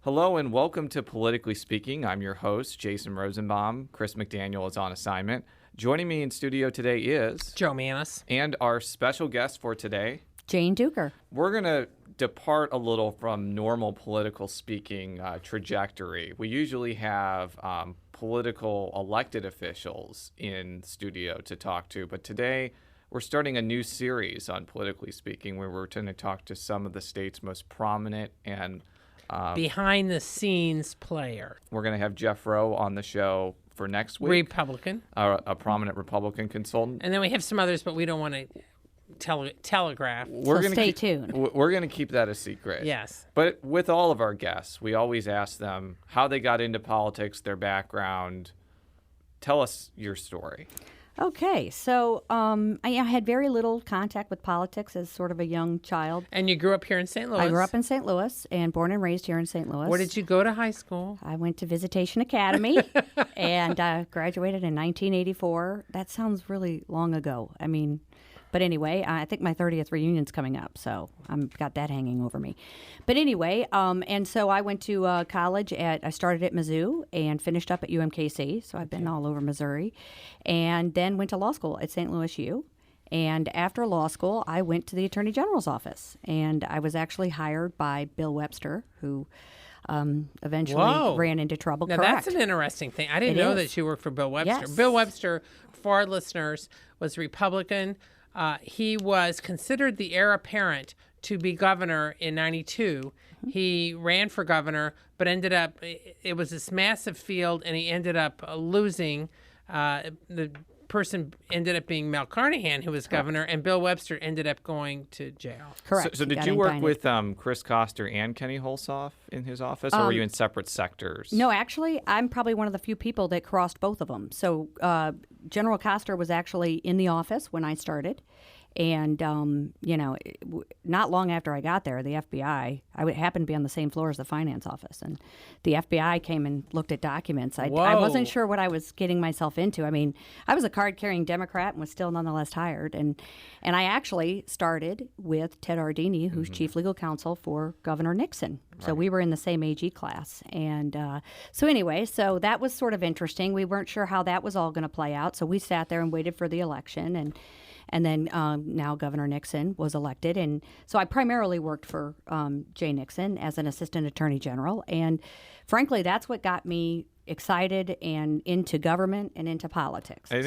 Hello and welcome to Politically Speaking. I'm your host, Jason Rosenbaum. Chris McDaniel is on assignment. Joining me in studio today is Joe Mannies. And our special guest for today, Jane Dueker. We're going to depart a little from normal political speaking trajectory. We usually have political elected officials in studio to talk to, but today we're starting a new series on Politically Speaking where we're going to talk to some of the state's most prominent and behind-the-scenes player. We're going to have Jeff Rowe on the show for next week. Republican. A prominent Republican consultant. And then we have some others, but we don't want to telegraph. Stay tuned. We're going to keep that a secret. Yes. But with all of our guests, we always ask them how they got into politics, their background. Tell us your story. Okay, so I had very little contact with politics as sort of a young child. And you grew up here in St. Louis. I grew up in St. Louis and born and raised here in St. Louis. Where did you go to high school? I went to Visitation Academy and graduated in 1984. That sounds really long ago. But anyway, I think my 30th reunion's coming up, so I've got that hanging over me. But anyway, and so I went to college I started at Mizzou and finished up at UMKC, so I've been all over Missouri, and then went to law school at St. Louis U. And after law school, I went to the Attorney General's office, and I was actually hired by Bill Webster, who eventually ran into trouble. Now, Correct. that's an interesting thing. I didn't know that you worked for Bill Webster. Yes. Bill Webster, for our listeners, was Republican. He was considered the heir apparent to be governor in 92. He ran for governor, but ended up, it was this massive field, and he ended up losing. The person ended up being Mel Carnahan, who was governor, and Bill Webster ended up going to jail. Correct. So did you work with Chris Koster and Kenny Holsoff in his office, or were you in separate sectors? No, actually, I'm probably one of the few people that crossed both of them. So General Koster was actually in the office when I started. And, not long after I got there, the FBI, I happened to be on the same floor as the finance office, and the FBI came and looked at documents. I wasn't sure what I was getting myself into. I was a card-carrying Democrat and was still nonetheless hired. And I actually started with Ted Ardini, who's chief legal counsel for Governor Nixon. So we were in the same AG class. And so that was sort of interesting. We weren't sure how that was all going to play out. So we sat there and waited for the election. And then now Governor Nixon was elected. And so I primarily worked for Jay Nixon as an assistant attorney general. And frankly, that's what got me excited and into government and into politics. It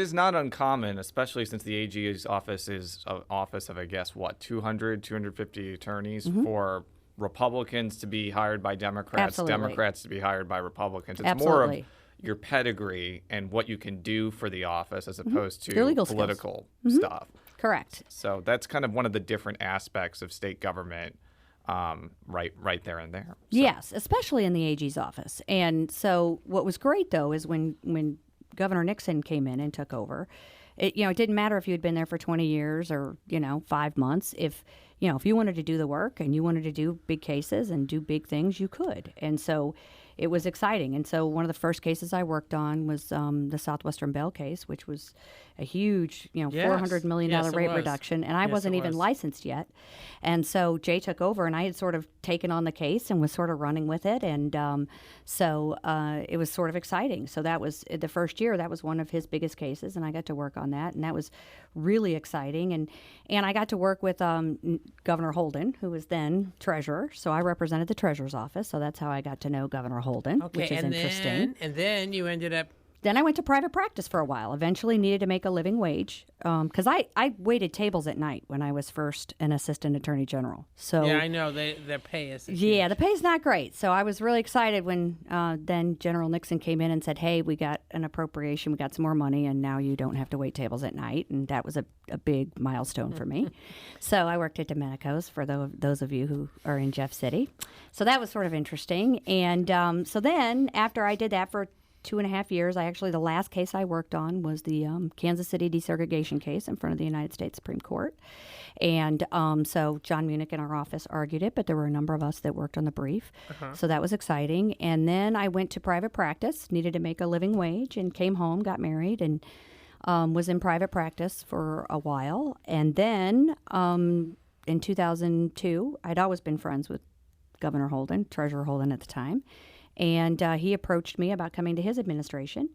is not uncommon, especially since the AG's office is an office of, 250 attorneys for Republicans to be hired by Democrats, Absolutely. Democrats to be hired by Republicans. It's Absolutely. more of your pedigree and what you can do for the office as opposed to political stuff. Correct. So that's kind of one of the different aspects of state government right there and there. So. Yes, especially in the AG's office. And so what was great, though, is when Governor Nixon came in and took over, it didn't matter if you had been there for 20 years or, 5 months. If you wanted to do the work and you wanted to do big cases and do big things, you could. And so it was exciting. And so one of the first cases I worked on was the Southwestern Bell case, which was a huge, $400 million rate reduction. And I wasn't even licensed yet. And so Jay took over, and I had sort of taken on the case and was sort of running with it. And so it was sort of exciting. So that was the first year. That was one of his biggest cases, and I got to work on that. And that was really exciting. And I got to work with Governor Holden, who was then treasurer. So I represented the treasurer's office. So that's how I got to know Governor Holden, which is interesting. And then you ended up... Then I went to private practice for a while. Eventually needed to make a living wage because I waited tables at night when I was first an assistant attorney general. So yeah, I know their pay is the pay's not great. So I was really excited when then General Nixon came in and said, "Hey, we got an appropriation, we got some more money, and now you don't have to wait tables at night." And that was a big milestone for me. So I worked at Domenico's for those of you who are in Jeff City. So that was sort of interesting. And so then after I did that for 2.5 years. The last case I worked on was the Kansas City desegregation case in front of the United States Supreme Court. And so John Munich in our office argued it, but there were a number of us that worked on the brief. So that was exciting. And then I went to private practice, needed to make a living wage, and came home, got married, and was in private practice for a while. And then in 2002, I'd always been friends with Governor Holden, Treasurer Holden at the time. And he approached me about coming to his administration.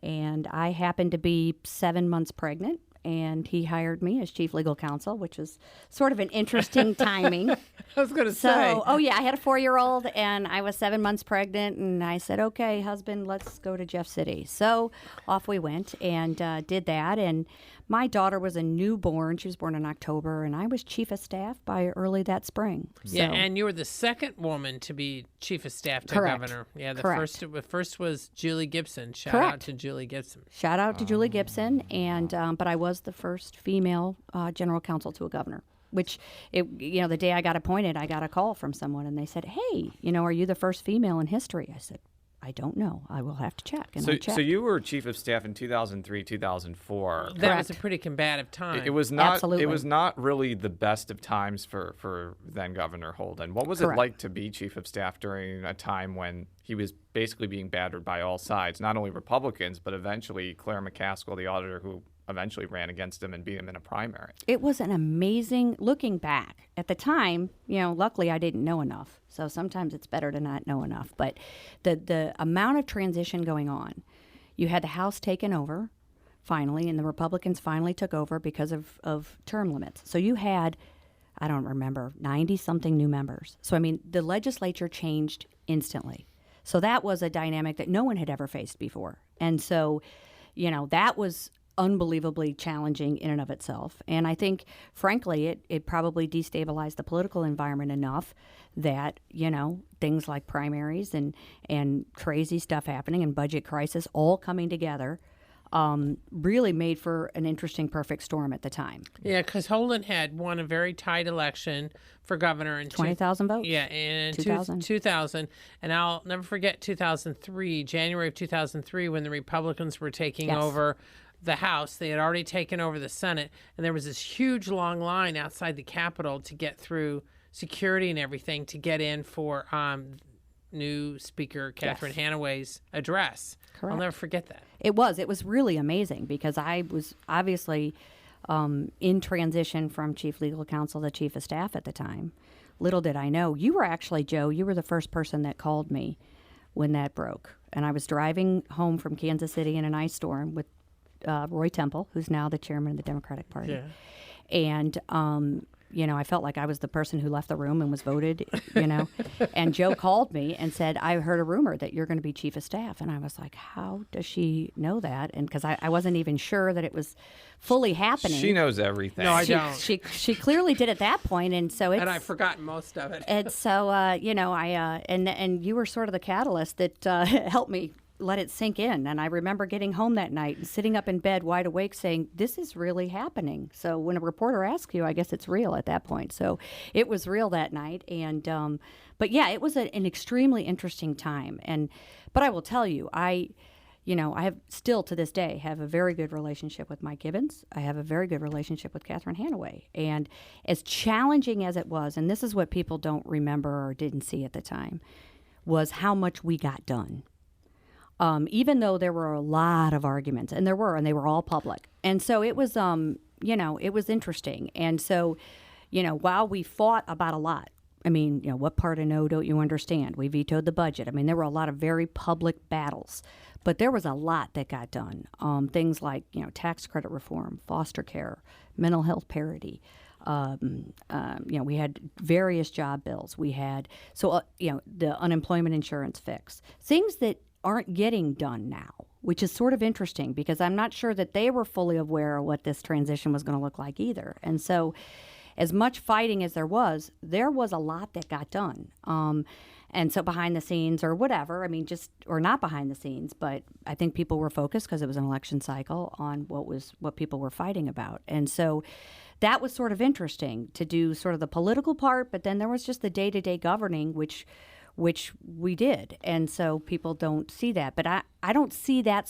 And I happened to be 7 months pregnant. And he hired me as chief legal counsel, which was sort of an interesting timing. I was going to say. Oh, yeah, I had a 4-year-old, and I was 7 months pregnant, and I said, okay, husband, let's go to Jeff City. So off we went and did that, and my daughter was a newborn. She was born in October, and I was chief of staff by early that spring. Yeah, and you were the second woman to be chief of staff to Correct. governor. Yeah, the Correct. first was Julie Gibson. Shout Correct. out to Julie Gibson. Shout out to Julie Gibson, and but I was the first female general counsel to a governor. Which, the day I got appointed, I got a call from someone, and they said, "Hey, are you the first female in history?" I said, "I don't know. I will have to check." And I checked. So you were chief of staff in 2003, 2004. That was a pretty combative time. It was not. Absolutely. It was not really the best of times for then Governor Holden. What was it Correct. like to be chief of staff during a time when he was basically being battered by all sides, not only Republicans, but eventually Claire McCaskill, the auditor, who eventually ran against him and beat him in a primary? It was an amazing, looking back. At the time, luckily I didn't know enough. So sometimes it's better to not know enough. But the amount of transition going on, you had the House taken over finally, and the Republicans finally took over because of term limits. So you had, I don't remember, 90-something new members. So, the legislature changed instantly. So that was a dynamic that no one had ever faced before. And so, that was unbelievably challenging in and of itself. And I think, frankly, it probably destabilized the political environment enough that, things like primaries and crazy stuff happening and budget crisis all coming together really made for an interesting perfect storm at the time. Yeah, because Holden had won a very tight election for governor in 20,000 votes. Yeah, in 2000. 2000. And I'll never forget 2003, January of 2003, when the Republicans were taking Yes. over the House. They had already taken over the Senate, and there was this huge long line outside the Capitol to get through security and everything to get in for new Speaker Catherine Hanaway's address. Correct. I'll never forget that. It was really amazing because I was obviously in transition from chief legal counsel to chief of staff at the time. Little did I know, you were actually, Joe, you were the first person that called me when that broke. And I was driving home from Kansas City in an ice storm with Roy Temple, who's now the chairman of the Democratic Party. Yeah. And, I felt like I was the person who left the room and was voted, And Joe called me and said, I heard a rumor that you're going to be chief of staff. And I was like, how does she know that? And because I wasn't even sure that it was fully happening. She knows everything. No, I don't. She clearly did at that point, and so it's. And I've forgotten most of it. And so, and you were sort of the catalyst that helped me let it sink in. And I remember getting home that night and sitting up in bed wide awake saying, this is really happening. So when a reporter asks you, I guess it's real at that point. So it was real that night. And, but yeah, it was an extremely interesting time. But I will tell you, I have still to this day have a very good relationship with Mike Gibbons. I have a very good relationship with Catherine Hanaway. And as challenging as it was, and this is what people don't remember or didn't see at the time, was how much we got done. Even though there were a lot of arguments, and they were all public. And so it was, it was interesting. And so, while we fought about a lot, what part of no don't you understand? We vetoed the budget. There were a lot of very public battles, but there was a lot that got done. Things like, tax credit reform, foster care, mental health parity. We had various job bills. We had, the unemployment insurance fix. Things that aren't getting done now, which is sort of interesting because I'm not sure that they were fully aware of what this transition was going to look like either. And so as much fighting as there was a lot that got done. And so behind the scenes or whatever, or not behind the scenes, but I think people were focused because it was an election cycle on what people were fighting about. And so that was sort of interesting to do sort of the political part, but then there was just the day-to-day governing, which we did. And so people don't see that. But I don't see that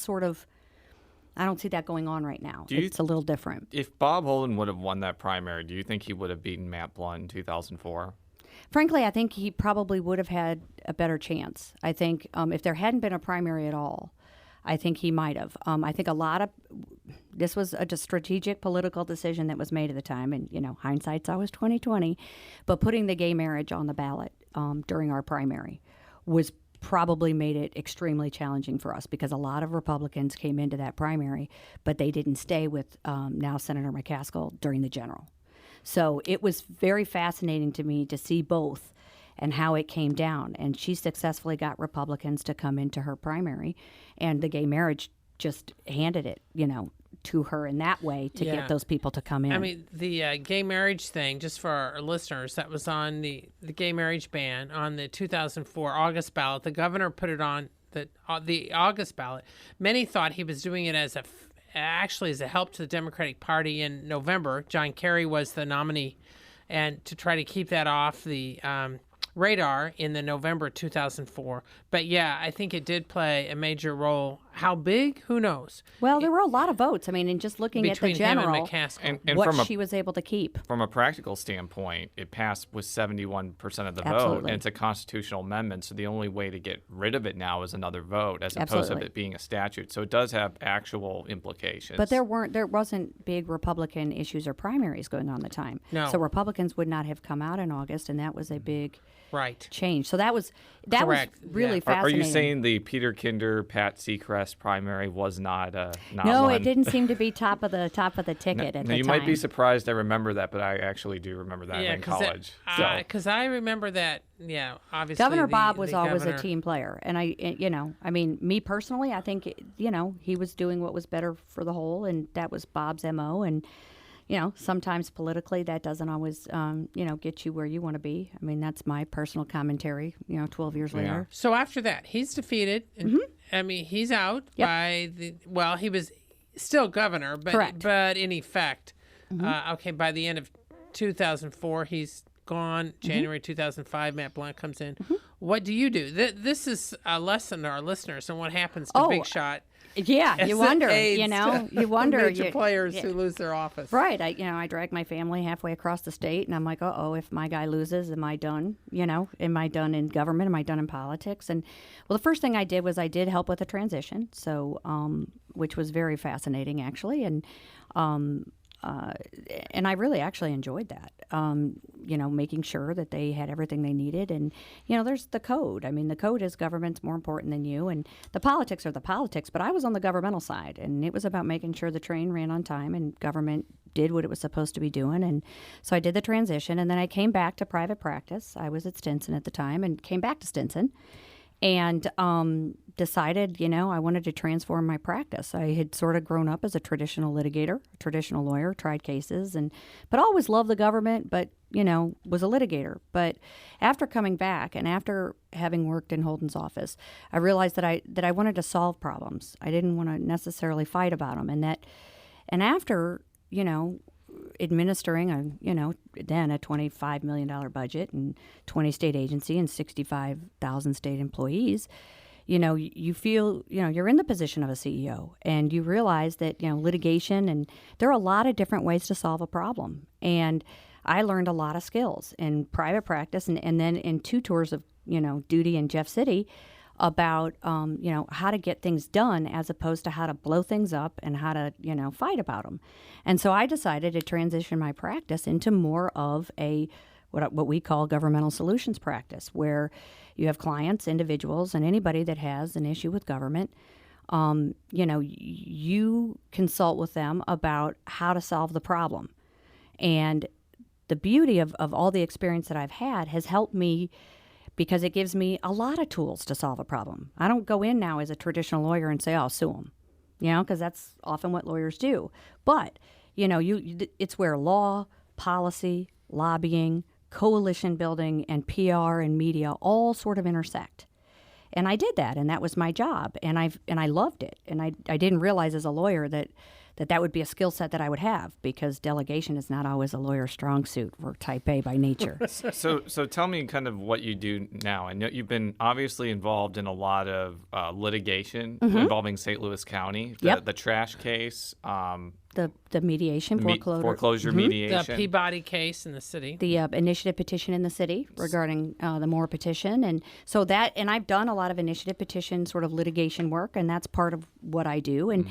going on right now. It's a little different. If Bob Holden would have won that primary, do you think he would have beaten Matt Blunt in 2004? Frankly, I think he probably would have had a better chance. I think if there hadn't been a primary at all, I think he might have. I think this was a strategic political decision that was made at the time, and hindsight's always 20/20. But putting the gay marriage on the ballot during our primary was probably made it extremely challenging for us because a lot of Republicans came into that primary, but they didn't stay with now Senator McCaskill during the general. So it was very fascinating to me to see both and how it came down. And she successfully got Republicans to come into her primary, and the gay marriage just handed it, to her in that way to get those people to come in. I mean, the gay marriage thing, just for our listeners, that was on the gay marriage ban on the 2004 August ballot. The governor put it on the August ballot. Many thought he was doing it as a help to the Democratic Party in November. John Kerry was the nominee, and to try to keep that off the radar in the November 2004. But yeah, I think it did play a major role. How big? Who knows? Well, there were a lot of votes. I mean, and just looking at the general, him and McCaskill. And what she was able to keep. From a practical standpoint, it passed with 71% of the vote, Absolutely. and it's a constitutional amendment, so the only way to get rid of it now is another vote, as opposed to it being a statute. So it does have actual implications. But there wasn't big Republican issues or primaries going on at the time. No. So Republicans would not have come out in August, and that was a big change. So that was Correct. really Yeah. fascinating. Are you saying the Peter Kinder, Pat Seacrest primary was not No, one? it didn't seem to be top of the ticket at the you time. might be surprised I remember that, but I actually do remember that in college. Because I remember that. Yeah, obviously. Governor Bob was the always governor. a team player, and I mean, me personally, I think he was doing what was better for the whole, and that was Bob's MO. And sometimes politically that doesn't always get you where you want to be. I mean, that's my personal commentary. 12 years later. So after that, he's defeated. And, I mean, he's out by he was still governor, but Correct. but in effect, by the end of 2004, he's gone. January 2005, Matt Blunt comes in. What do you do? This is a lesson to our listeners on what happens to big shot. Yeah, you wonder. You wonder. Major players who lose their office. Right. I drag my family halfway across the state, and I'm like, if my guy loses, am I done? Am I done in government? Am I done in politics? And well, the first thing I did was I did help with the transition, so which was very fascinating actually, and I really actually enjoyed that. Making sure that they had everything they needed, and there's the code. I mean, the code is government's more important than you, and the politics are the politics. But I was on the governmental side, and it was about making sure the train ran on time and government did what it was supposed to be doing. And so I did the transition, and then I came back to private practice. I was at Stinson at the time, and came back to Stinson. And decided, I wanted to transform my practice. I had sort of grown up as a traditional litigator, a traditional lawyer, tried cases, but always loved the government, but, was a litigator. But after coming back and after having worked in Holden's office, I realized that I wanted to solve problems. I didn't want to necessarily fight about them. And after, administering then a $25 million budget and 20 state agency and 65,000 state employees, you feel, you're in the position of a CEO, and you realize that, litigation, and there are a lot of different ways to solve a problem. And I learned a lot of skills in private practice and then in 2 tours of, duty in Jeff City about, how to get things done as opposed to how to blow things up and how to, fight about them. And so I decided to transition my practice into more of a what we call governmental solutions practice, where you have clients, individuals, and anybody that has an issue with government. You consult with them about how to solve the problem. And the beauty of all the experience that I've had has helped me because it gives me a lot of tools to solve a problem. I don't go in now as a traditional lawyer and say, sue them, because that's often what lawyers do. But, it's where law, policy, lobbying, coalition building, and PR and media all sort of intersect. And I did that, and that was my job, and I loved it. And I didn't realize as a lawyer that would be a skill set that I would have, because delegation is not always a lawyer's strong suit. We're type A by nature. So tell me kind of what you do now. I know you've been obviously involved in a lot of litigation involving St. Louis County, the trash case. the mediation, foreclosure The mediation. Peabody case in the city. the initiative petition in the city regarding the Moore petition. And so and I've done a lot of initiative petition sort of litigation work, and that's part of what I do. And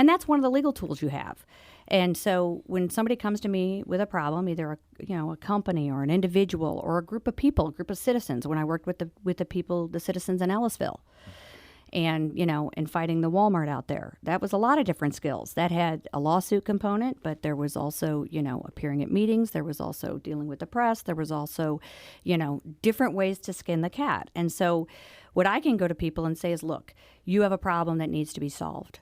that's one of the legal tools you have. And so when somebody comes to me with a problem, either a company or an individual or a group of people, a group of citizens, when I worked with the citizens in Ellisville, and and fighting the Walmart out there, that was a lot of different skills. That had a lawsuit component, but there was also appearing at meetings. There was also dealing with the press. There was also different ways to skin the cat. And so what I can go to people and say is, look, you have a problem that needs to be solved.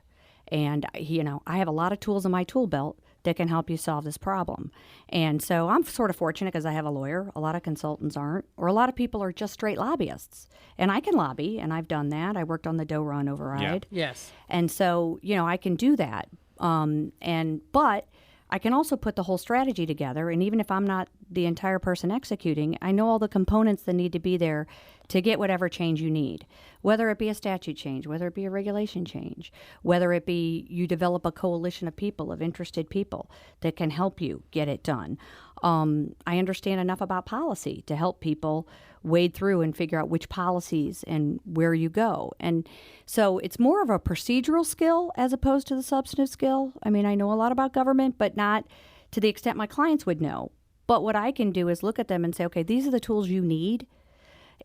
And, I have a lot of tools in my tool belt that can help you solve this problem. And so I'm sort of fortunate because I have a lawyer. A lot of consultants aren't, or a lot of people are just straight lobbyists. And I can lobby, and I've done that. I worked on the Doe Run override. Yeah. Yes. And so, I can do that. But I can also put the whole strategy together. And even if I'm not the entire person executing, I know all the components that need to be there to get whatever change you need, whether it be a statute change, whether it be a regulation change, whether it be you develop a coalition of people, of interested people that can help you get it done. I understand enough about policy to help people wade through and figure out which policies and where you go. And so it's more of a procedural skill as opposed to the substantive skill. I mean, I know a lot about government, but not to the extent my clients would know. But what I can do is look at them and say, okay, these are the tools you need,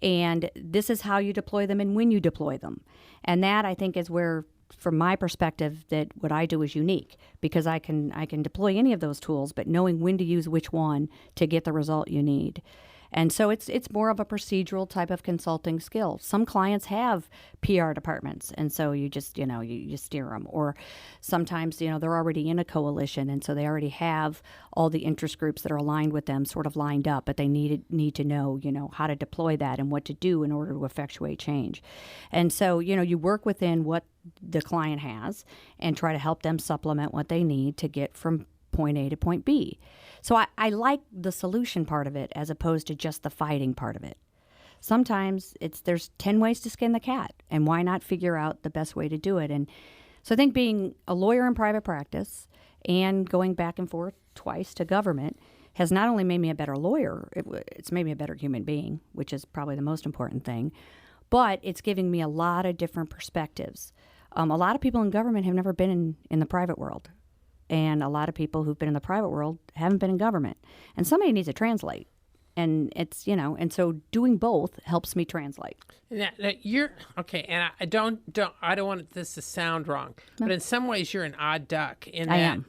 and this is how you deploy them and when you deploy them. And that, I think, is where, from my perspective, that what I do is unique, because I can deploy any of those tools, but knowing when to use which one to get the result you need. And so it's more of a procedural type of consulting skill. Some clients have PR departments, and so you just, you steer them. Or sometimes, they're already in a coalition, and so they already have all the interest groups that are aligned with them sort of lined up, but they need to know, how to deploy that and what to do in order to effectuate change. And so, you work within what the client has and try to help them supplement what they need to get from point A to point B. So I like the solution part of it as opposed to just the fighting part of it. Sometimes there's 10 ways to skin the cat, and why not figure out the best way to do it? And so I think being a lawyer in private practice and going back and forth twice to government has not only made me a better lawyer, it's made me a better human being, which is probably the most important thing, but it's giving me a lot of different perspectives. A lot of people in government have never been in the private world. And a lot of people who've been in the private world haven't been in government. And somebody needs to translate. And it's, and so doing both helps me translate. Now you're, okay, and I don't want this to sound wrong, but in some ways you're an odd duck in that, I am.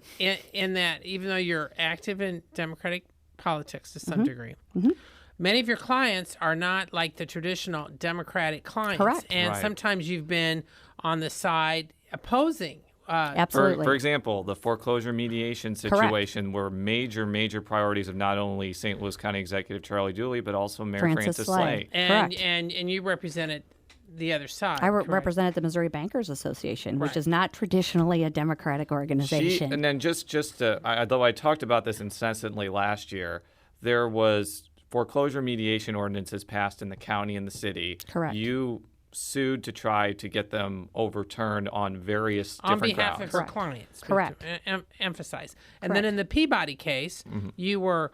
In that even though you're active in Democratic politics to some degree, Mm-hmm. many of your clients are not like the traditional Democratic clients. Correct. And Right. sometimes you've been on the side opposing. Absolutely. For example, the foreclosure mediation situation were major priorities of not only St. Louis County Executive Charlie Dooley, but also Mayor Francis Slay. And, Correct. and you represented the other side. I correct? represented the Missouri Bankers Association, which Right. is not traditionally a Democratic organization. And then though I talked about this incessantly last year, there was foreclosure mediation ordinances passed in the county and the city. Correct. You sued to try to get them overturned on various different on behalf grounds. of her clients. Correct. To emphasize. And then in the Peabody case, you were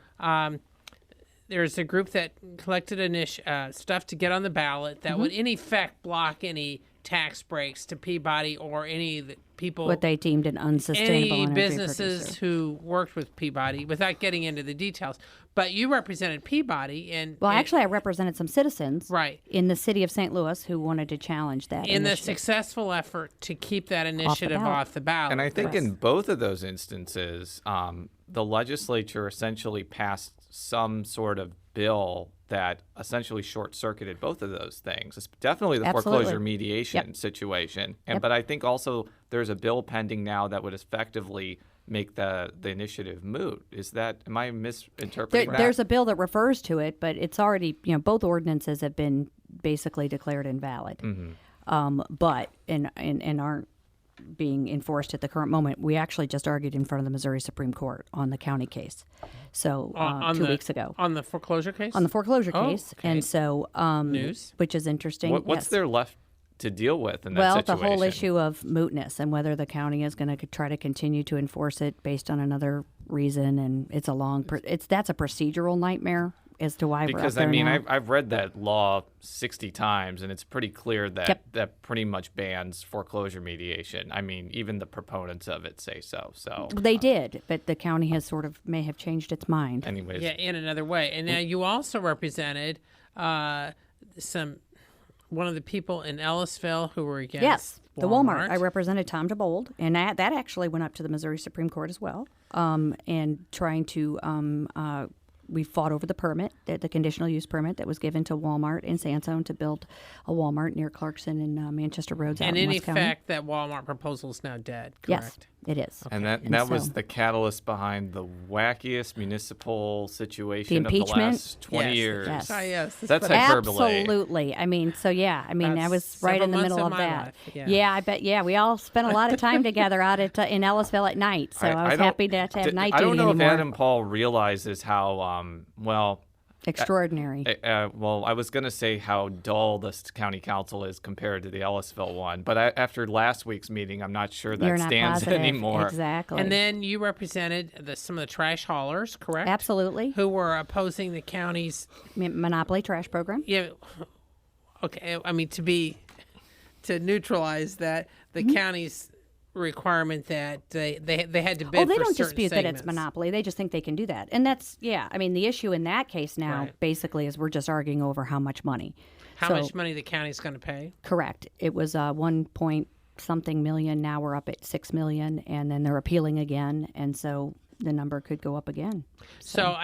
there's a group that collected stuff to get on the ballot that would in effect block any tax breaks to Peabody or any of the people, what they deemed an unsustainable any energy businesses producer. who worked with Peabody, without getting into the details. But you represented Peabody, and Well, actually, I represented some citizens Right. in the city of St. Louis who wanted to challenge that in the initiative. successful effort to keep that initiative ballot. off the ballot. And I think in both of those instances, the legislature essentially passed some sort of bill that essentially short-circuited both of those things. It's definitely the Absolutely. foreclosure mediation situation. But I think also there's a bill pending now that would effectively make the initiative moot. Am I misinterpreting that? There's a bill that refers to it, but it's already, both ordinances have been basically declared invalid. But aren't being enforced at the current moment. We actually just argued in front of the Missouri Supreme Court on the county case. So 2 weeks ago. On the foreclosure case? On the foreclosure Oh, case. okay. And so, News. which is interesting. What's Yes. their left to deal with in that Well, situation. the whole issue of mootness and whether the county is going to try to continue to enforce it based on another reason, and it's a that's a procedural nightmare as to why Because we're up there now. I've read that law 60 times, and it's pretty clear that Yep. that pretty much bans foreclosure mediation. I mean, even the proponents of it say so. So They did, but the county has may have changed its mind. anyways, Yeah, in another way. And now you also represented one of the people in Ellisville who were against Yes, the Walmart. I represented Tom DeBold, and that actually went up to the Missouri Supreme Court as well. And trying to, we fought over the permit, the conditional use permit that was given to Walmart in Sansone to build a Walmart near Clarkson and Manchester Roads out And in in West County. effect, that Walmart proposal is now dead, Yes, correct? it is. and that And was so- the catalyst behind the wackiest municipal situation The of the impeachment? last 20 Yes. years. Yes. Ah, yes. That's hyperbole. Absolutely. I mean, so yeah, I mean, I That's was right in the several middle months of of my that. life, yeah. I bet. Yeah, we all spent a lot of time together out in Ellisville at night. So I was don't- happy to have night I duty don't know anymore. if Adam Paul realizes how Extraordinary. I was going to say how dull this county council is compared to the Ellisville one, but after last week's meeting, I'm not sure that You're not stands positive. anymore. Exactly. And then you represented some of the trash haulers, correct? Absolutely. Who were opposing the county's Monopoly trash program. Yeah. Okay. I mean, to neutralize that, the Mm-hmm. county's requirement that they had to bid. Oh, they for don't certain dispute that it's segments. monopoly. They just think they can do that. And that's, I mean, the issue in that case now Right. basically is we're just arguing over how much money. How So- much money the county's going to pay? Correct. It was 1 point something million. Now we're up at 6 million, and then they're appealing again. And so the number could go up again. So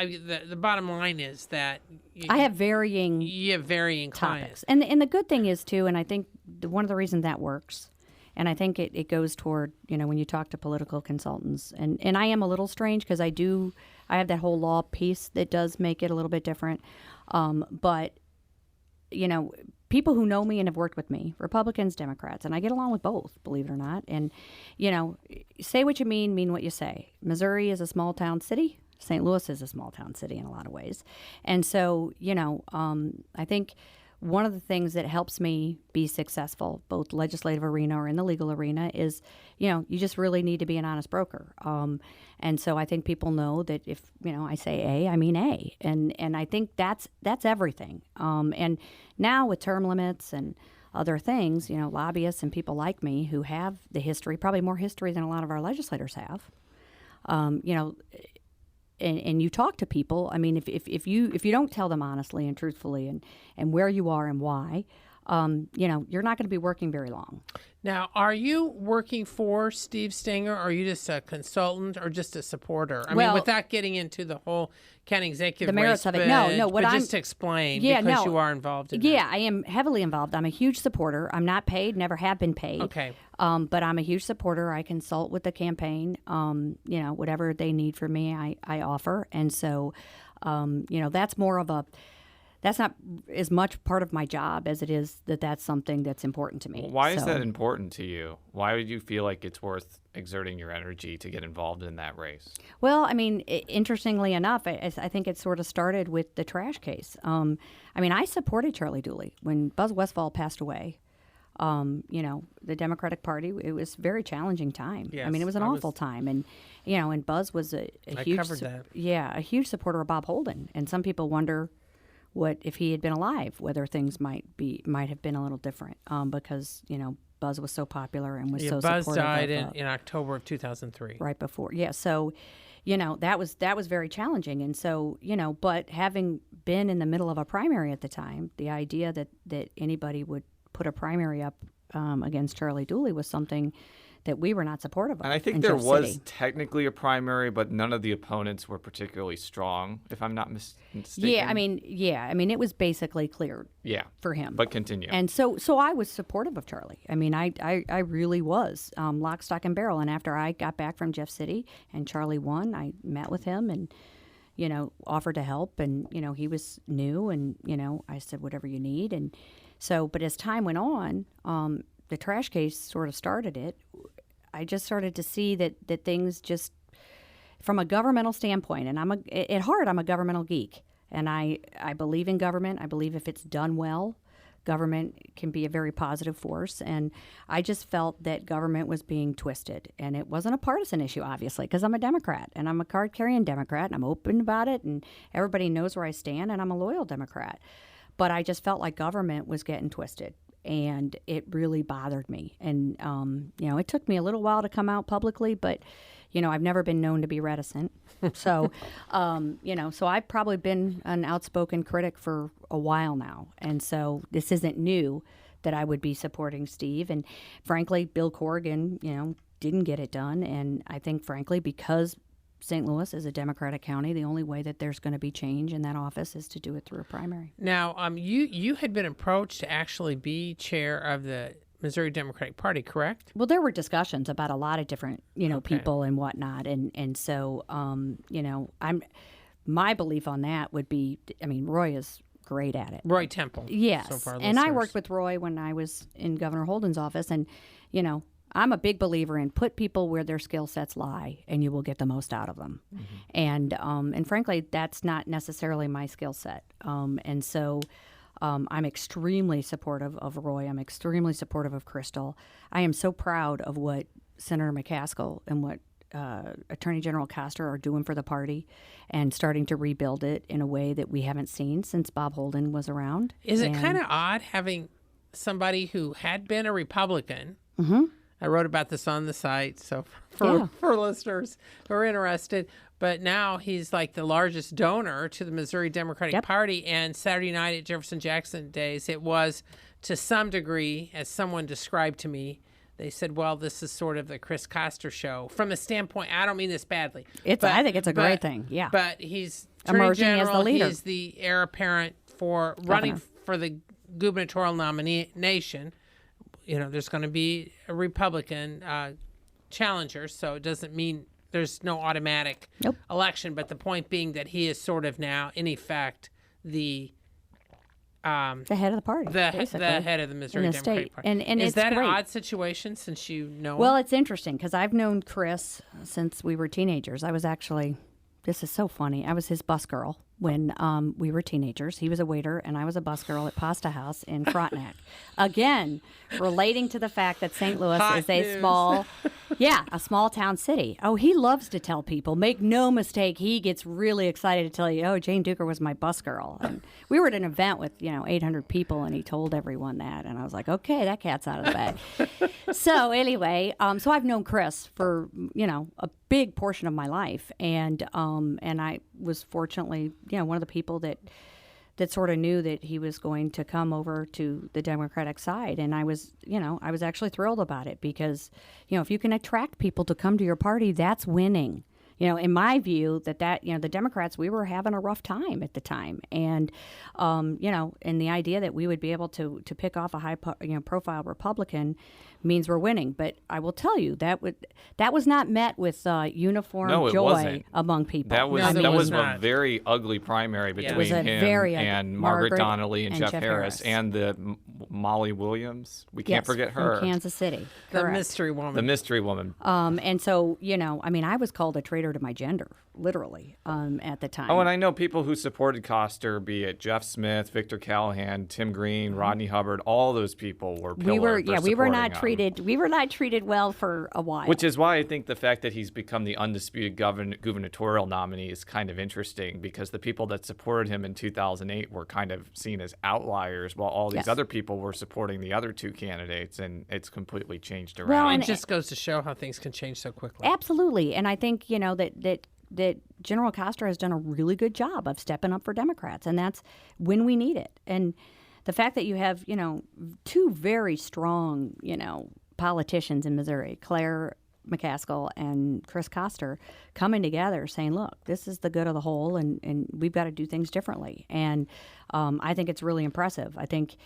the bottom line is that I have varying you have varying topics. clients. And the good thing is, too, and I think one of the reasons that works, and I think it goes toward, when you talk to political consultants, and I am a little strange because I have that whole law piece that does make it a little bit different. But, people who know me and have worked with me, Republicans, Democrats, and I get along with both, believe it or not. And, say what you mean what you say. Missouri is a small town city. St. Louis is a small town city in a lot of ways. And so, I think one of the things that helps me be successful, both legislative arena or in the legal arena, is, you just really need to be an honest broker. And so I think people know that if, I say A, I mean A. And I think that's everything. And now with term limits and other things, lobbyists and people like me who have the history, probably more history than a lot of our legislators have, and you talk to people. I mean, if you don't tell them honestly and truthfully and where you are and why, you're not going to be working very long. Now, are you working for Steve Stenger, or are you just a consultant or just a supporter? I mean, without getting into the whole county executive the merits race of it. No. but just to explain, Yeah, because no. you are involved in Yeah, that. I am heavily involved. I'm a huge supporter. I'm not paid, never have been paid. Okay. But I'm a huge supporter. I consult with the campaign. Whatever they need from me, I offer. And so, that's more of that's not as much part of my job as it is that's something that's important to me. Why is So- that important to you? Why would you feel like it's worth exerting your energy to get involved in that race? Well, I mean, interestingly enough, I think it sort of started with the trash case. I supported Charlie Dooley when Buzz Westfall passed away. The Democratic Party, it was a very challenging time. Yes, I mean, it was an awful time. And, and Buzz was a huge, covered that. Yeah, a huge supporter of Bob Holden. And some people wonder what if he had been alive, whether things might have been a little different, because, Buzz was so popular and was so Buzz supportive. died of, in October of 2003. right before. Yeah. So, that was very challenging. And so, but having been in the middle of a primary at the time, the idea that anybody would put a primary up against Charlie Dooley was something that we were not supportive of. And I think in there Jeff was City. technically a primary, but none of the opponents were particularly strong, if I'm not mistaken. Yeah, I mean, it was basically cleared Yeah. for him. But continue. And so I was supportive of Charlie. I mean, I really was, lock, stock, and barrel. And after I got back from Jeff City and Charlie won, I met with him and, offered to help. And, he was new and, I said, whatever you need. And so, but as time went on, the trash case sort of started it. I just started to see that things just, from a governmental standpoint, and at heart, I'm a governmental geek. And I believe in government. I believe if it's done well, Government can be a very positive force, and I just felt that government was being twisted, and it wasn't a partisan issue, obviously, because I'm a Democrat, and I'm a card-carrying Democrat, and I'm open about it, and everybody knows where I stand, and I'm a loyal Democrat. But I just felt like government was getting twisted, and it really bothered me. And, it took me a little while to come out publicly, but, I've never been known to be reticent. So, so I've probably been an outspoken critic for a while now. And so this isn't new that I would be supporting Steve. And frankly, Bill Corrigan, didn't get it done. And I think, frankly, because St. Louis is a Democratic county, the only way that there's going to be change in that office is to do it through a primary. Now, you had been approached to actually be chair of the Missouri Democratic Party, correct? Well, there were discussions about a lot of different, people and whatnot, and so, my belief on that would be, Roy is great at it. Roy Temple. Yes, so far, and I worked with Roy when I was in Governor Holden's office, and I'm a big believer in put people where their skill sets lie, and you will get the most out of them. Mm-hmm. And frankly, that's not necessarily my skill set, and so. I'm extremely supportive of Roy. I'm extremely supportive of Crystal. I am so proud of what Senator McCaskill and what Attorney General Castor are doing for the party and starting to rebuild it in a way that we haven't seen since Bob Holden was around. Is it kind of odd having somebody who had been a Republican? Mm-hmm. I wrote about this on the site, so for listeners who are interested. But now he's like the largest donor to the Missouri Democratic Party. And Saturday night at Jefferson Jackson Days, it was to some degree, as someone described to me, they said, well, this is sort of the Chris Koster show. From a standpoint, I don't mean this badly. I think it's a great thing, yeah. But he's emerging as the leader. He's the heir apparent for running for the gubernatorial nomination. There's going to be a Republican challenger, so it doesn't mean there's no automatic election. But the point being that he is sort of now, in effect, the head of the party, the head of the Missouri Democratic Party. And is that great. an odd situation since you know Well, him? it's interesting because I've known Chris since we were teenagers. I was actually, this is so funny, I was his bus girl when we were teenagers. He was a waiter, and I was a bus girl at Pasta House in Frontenac. Again, relating to the fact that St. Louis is a small town city. Oh, he loves to tell people. Make no mistake, he gets really excited to tell you, oh, Jane Dueker was my bus girl. And we were at an event with, 800 people, and he told everyone that. And I was like, okay, that cat's out of the bag. So anyway, so I've known Chris for, a big portion of my life. And I was fortunately, one of the people that sort of knew that he was going to come over to the Democratic side. And I was actually thrilled about it because, if you can attract people to come to your party, that's winning. In my view, the Democrats, we were having a rough time at the time. And, and the idea that we would be able to pick off a high, profile Republican means we're winning. But I will tell you that was not met with uniform joy among people. That was a very ugly primary between him and Margaret Donnelly and Jeff Harris and the Molly Williams. We can't forget her. From Kansas City. The mystery woman. The mystery woman. And so, I was called a traitor to my gender, literally, at the time. Oh, and I know people who supported Koster, be it Jeff Smith, Victor Callahan, Tim Green, Rodney Hubbard. All those people were we were not treated well for a while. Which is why I think the fact that he's become the undisputed gubernatorial nominee is kind of interesting, because the people that supported him in 2008 were kind of seen as outliers, while all these other people were supporting the other two candidates, and it's completely changed around. Well, and it just goes to show how things can change so quickly. Absolutely, and I think that General Koster has done a really good job of stepping up for Democrats, and that's when we need it. And the fact that you have, two very strong, politicians in Missouri, Claire McCaskill and Chris Koster, coming together saying, look, this is the good of the whole, and we've got to do things differently. And I think it's really impressive. I think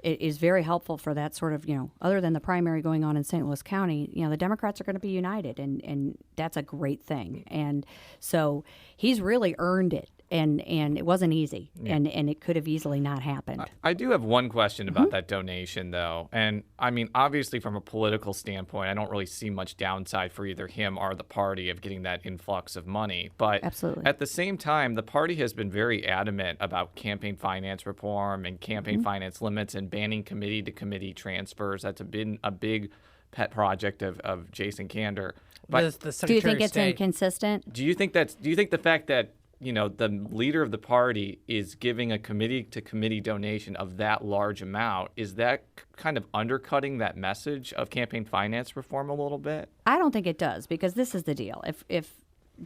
it is very helpful for that sort of, other than the primary going on in St. Louis County, the Democrats are going to be united, and that's a great thing. And so he's really earned it. and it wasn't easy, and it could have easily not happened. I do have one question about that donation, though. And I mean, obviously, from a political standpoint, I don't really see much downside for either him or the party of getting that influx of money. But Absolutely. at the same time, the party has been very adamant about campaign finance reform and campaign finance limits and banning committee-to-committee transfers. That's been a big pet project of Jason Kander. But The Do you Secretary think of it's State. inconsistent? do you think the fact that the leader of the party is giving a committee-to-committee donation of that large amount, is that kind of undercutting that message of campaign finance reform a little bit? I don't think it does, because this is the deal. If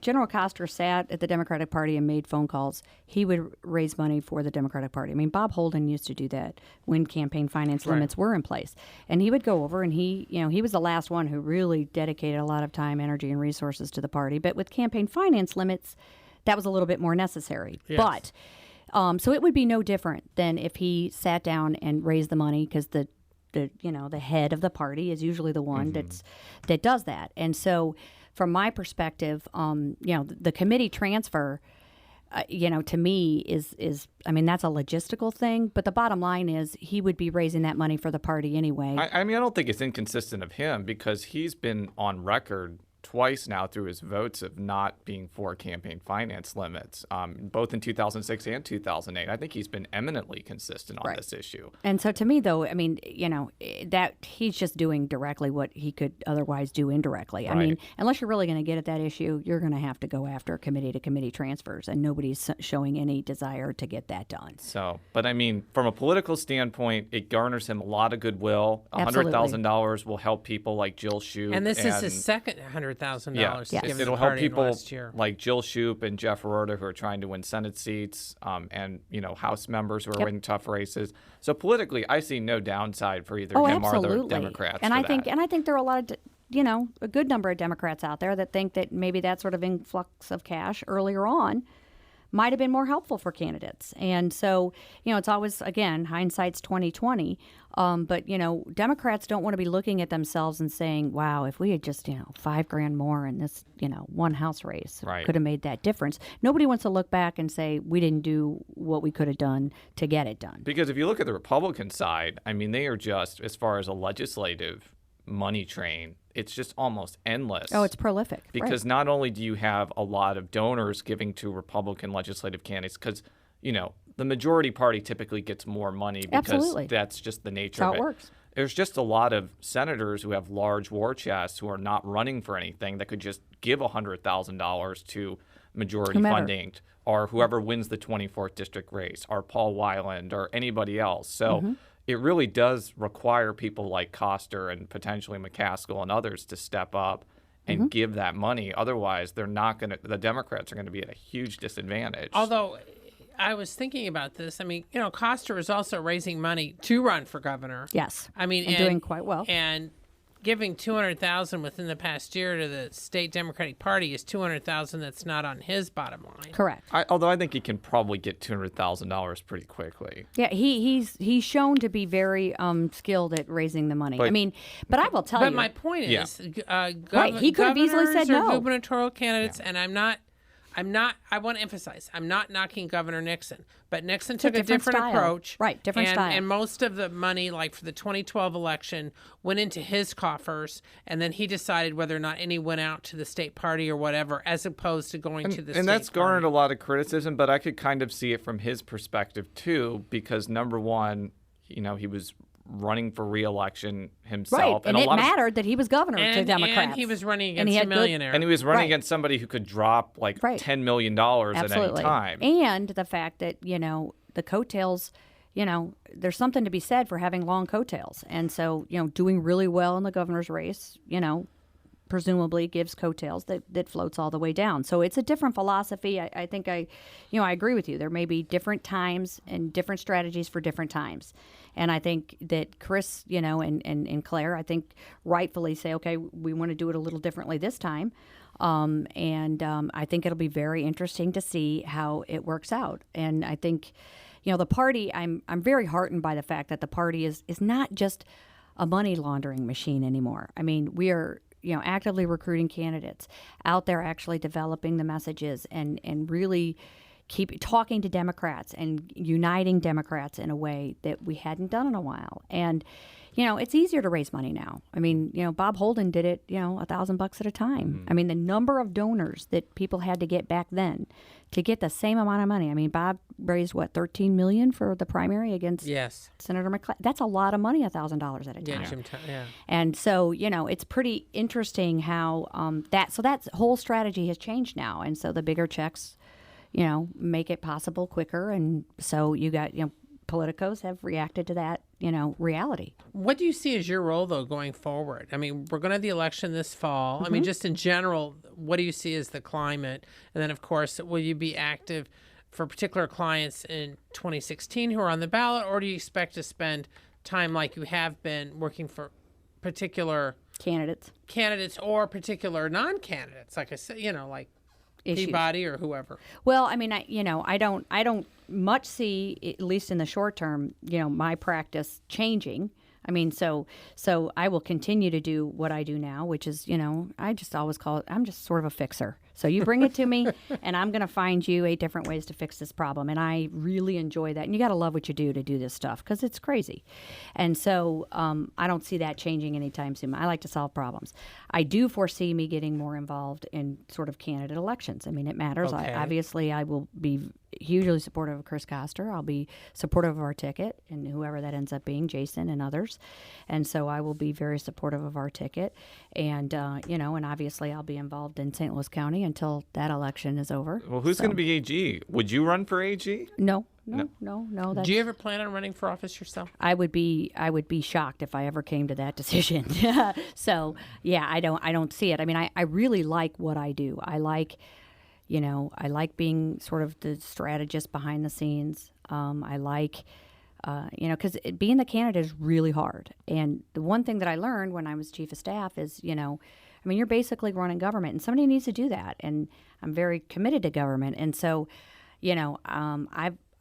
General Koster sat at the Democratic Party and made phone calls, he would raise money for the Democratic Party. I mean, Bob Holden used to do that when campaign finance limits were in place. And he would go over, and he was the last one who really dedicated a lot of time, energy, and resources to the party. But with campaign finance limits, that was a little bit more necessary. Yes. But so it would be no different than if he sat down and raised the money, because the head of the party is usually the one that does that. And so, from my perspective, the committee transfer, to me is I mean, that's a logistical thing. But the bottom line is he would be raising that money for the party anyway. I mean, I don't think it's inconsistent of him, because he's been on record twice now through his votes of not being for campaign finance limits, both in 2006 and 2008. I think he's been eminently consistent on this issue. And so to me, though, I mean, that he's just doing directly what he could otherwise do indirectly. I mean, unless you're really going to get at that issue, you're going to have to go after committee-to-committee transfers, and nobody's showing any desire to get that done. So, but I mean, from a political standpoint, it garners him a lot of goodwill. $100,000 will help people like Jill Shoup. And this is his second $100,000 Yes. given It'll the help party people last year. like Jill Shoup and Jeff Arota, who are trying to win Senate seats, and House members who are in tough races. So politically, I see no downside for either him or the Democrats. And I think there are a lot of a good number of Democrats out there that think that maybe that sort of influx of cash earlier on might have been more helpful for candidates. And so, it's always, again, hindsight's 20/20. But Democrats don't want to be looking at themselves and saying, "Wow, if we had just $5,000 more in this one House race, could have made that difference." Nobody wants to look back and say we didn't do what we could have done to get it done. Because if you look at the Republican side, I mean, they are just, as far as a legislative money train, it's just almost endless. Oh, it's prolific. Because not only do you have a lot of donors giving to Republican legislative candidates, because, the majority party typically gets more money because that's just the nature of it. That's how it works. There's just a lot of senators who have large war chests who are not running for anything that could just give $100,000 to majority funding, or whoever wins the 24th district race, or Paul Weiland, or anybody else. So it really does require people like Koster and potentially McCaskill and others to step up and give that money. Otherwise, the Democrats are going to be at a huge disadvantage. Although I was thinking about this. I mean, Koster is also raising money to run for governor. Yes. I mean, and doing quite well. And giving $200,000 within the past year to the state Democratic Party is $200,000 that's not on his bottom line. Correct. Although I think he can probably get $200,000 pretty quickly. Yeah, he's shown to be very skilled at raising the money. But I will tell you. But my point is, he could have easily said no. Or gubernatorial candidates, and I want to emphasize, I'm not knocking Governor Nixon, but Nixon took a different approach. Right, different style. And most of the money, like for the 2012 election, went into his coffers, and then he decided whether or not any went out to the state party or whatever, as opposed to going to the state And that's garnered party. a lot of criticism, but I could kind of see it from his perspective, too, because number one, he was running for re-election himself. Right, and it mattered that he was governor to Democrats. And he was running against a millionaire. And he was running against somebody who could drop $10 million at any time. And the fact that, the coattails, there's something to be said for having long coattails. And so, doing really well in the governor's race, presumably gives coattails that floats all the way down. So it's a different philosophy. I think I agree with you. There may be different times and different strategies for different times. And I think that Chris, and Claire, I think rightfully say, okay, we want to do it a little differently this time. I think it'll be very interesting to see how it works out. And I think, the party, I'm very heartened by the fact that the party is not just a money laundering machine anymore. I mean, we are actively recruiting candidates out there, actually developing the messages and really, keep talking to Democrats and uniting Democrats in a way that we hadn't done in a while. And it's easier to raise money now. I mean, Bob Holden did it, $1,000 at a time. I mean, the number of donors that people had to get back then to get the same amount of money. I mean, Bob raised $13 million for the primary against Senator McClellan. That's a lot of money, $1,000 at a time. Yeah. And so, it's pretty interesting how that whole strategy has changed now. And so the bigger checks, make it possible quicker. And so you got, politicos have reacted to that, reality. What do you see as your role, though, going forward? I mean, we're going to have the election this fall. I mean, just in general, what do you see as the climate? And then, of course, will you be active for particular clients in 2016 who are on the ballot, or do you expect to spend time like you have been working for particular candidates or particular non-candidates, like I said, like issues. Peabody or whoever? Well, I mean, I don't much see, at least in the short term, my practice changing. I mean, so I will continue to do what I do now, which is, I just always call it, I'm just sort of a fixer. So you bring it to me, and I'm going to find you 8 different ways to fix this problem. And I really enjoy that. And you got to love what you do to do this stuff, because it's crazy. And so I don't see that changing anytime soon. I like to solve problems. I do foresee me getting more involved in sort of candidate elections. I mean, it matters. Okay. Obviously, I will be hugely supportive of Chris Koster. I'll be supportive of our ticket and whoever that ends up being, Jason and others. And so I will be very supportive of our ticket. And, and obviously I'll be involved in St. Louis County until that election is over. Well, who's going to be AG? Would you run for AG? No. Do you ever plan on running for office yourself? I would be shocked if I ever came to that decision. So, yeah, I don't see it. I mean, I really like what I do. I like being sort of the strategist behind the scenes. I like, because being the candidate is really hard. And the one thing that I learned when I was chief of staff is, you're basically running government, and somebody needs to do that. And I'm very committed to government. And so,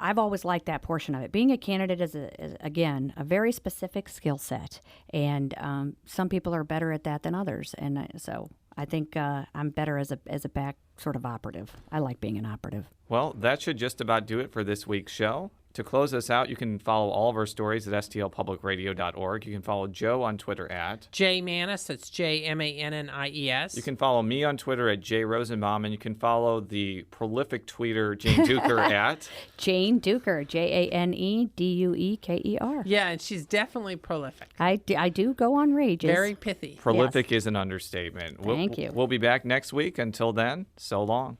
I've always liked that portion of it. Being a candidate is again, a very specific skill set. And some people are better at that than others. And so I think I'm better as a back sort of operative. I like being an operative. Well, that should just about do it for this week's show. To close us out, you can follow all of our stories at stlpublicradio.org. You can follow Joe on Twitter at J Mannies. That's JMANNIES. You can follow me on Twitter at J Rosenbaum, and you can follow the prolific tweeter Jane Dueker at Jane Dueker, JaneDueker. Yeah, and she's definitely prolific. I do go on rages. Very pithy. Prolific is an understatement. Thank you. We'll be back next week. Until then, so long.